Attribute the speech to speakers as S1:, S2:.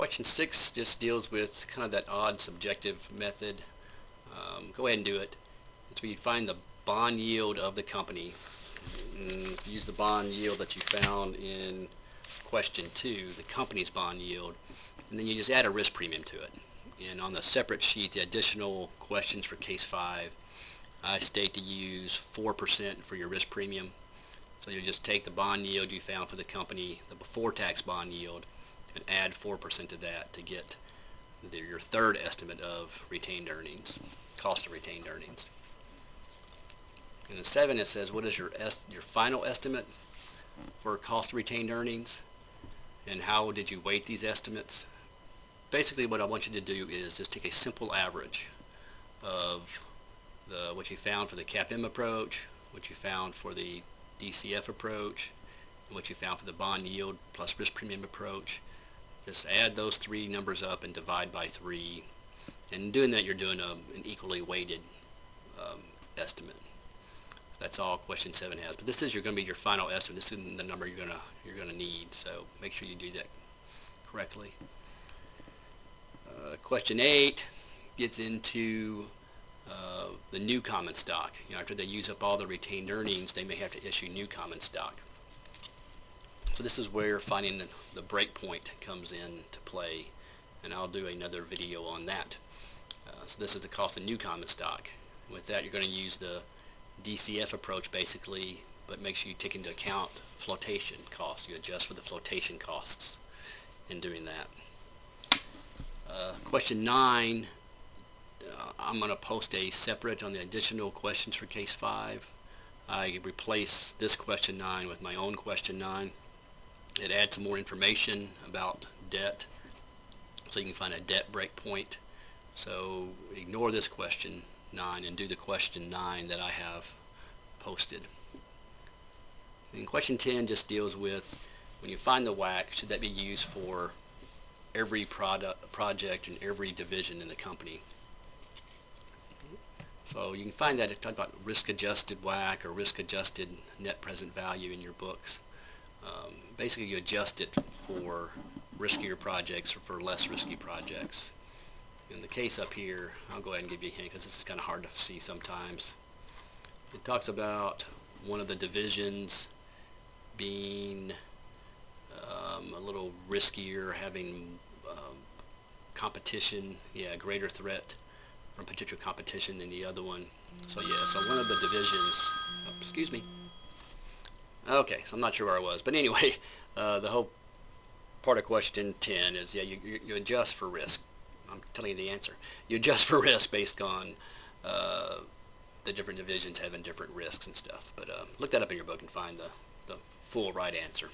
S1: Question 6 just deals with kind of that odd subjective method. Go ahead and do it. It's where you find the bond yield of the company. Use the bond yield that you found in question 2, the company's bond yield, and then you just add a risk premium to it. And on the separate sheet, the additional questions for case 5, I state to use 4% for your risk premium. So you just take the bond yield you found for the company, the before tax bond yield, and add 4% to that to get your third estimate of retained earnings, cost of retained earnings. In the 7, it says, what is your final estimate for cost of retained earnings, and how did you weight these estimates? Basically, what I want you to do is just take a simple average of what you found for the CAPM approach, what you found for the DCF approach, and what you found for the bond yield plus risk premium approach. Just add those 3 numbers up and divide by 3. And in doing that, you're doing an equally weighted estimate. That's all question 7 has. But this is going to be your final estimate. This is the number you're gonna need. So make sure you do that correctly. Question 8 gets into the new common stock. After they use up all the retained earnings, they may have to issue new common stock. So this is where finding the break point comes into play, and I'll do another video on that. So this is the cost of new common stock. With that, you're going to use the DCF approach basically, but make sure you take into account flotation costs. You adjust for the flotation costs in doing that. Question 9, I'm going to post a separate on the additional questions for case 5. I replace this question 9 with my own question 9. It adds some more information about debt, so you can find a debt break point. So ignore this question 9 and do the question 9 that I have posted. And question 10 just deals with, when you find the WACC, should that be used for every project and every division in the company? So you can find that, it talks about risk-adjusted WACC or risk-adjusted net present value in your books. Basically, you adjust it for riskier projects or for less risky projects. In the case up here, I'll go ahead and give you a hint because this is kind of hard to see sometimes. It talks about one of the divisions being a little riskier, having competition, greater threat from potential competition than the other one. So so one of the divisions, excuse me. Okay, so I'm not sure where I was, but anyway, the whole part of question 10 is, you adjust for risk. I'm telling you the answer. You adjust for risk based on the different divisions having different risks and stuff. But look that up in your book and find the full right answer.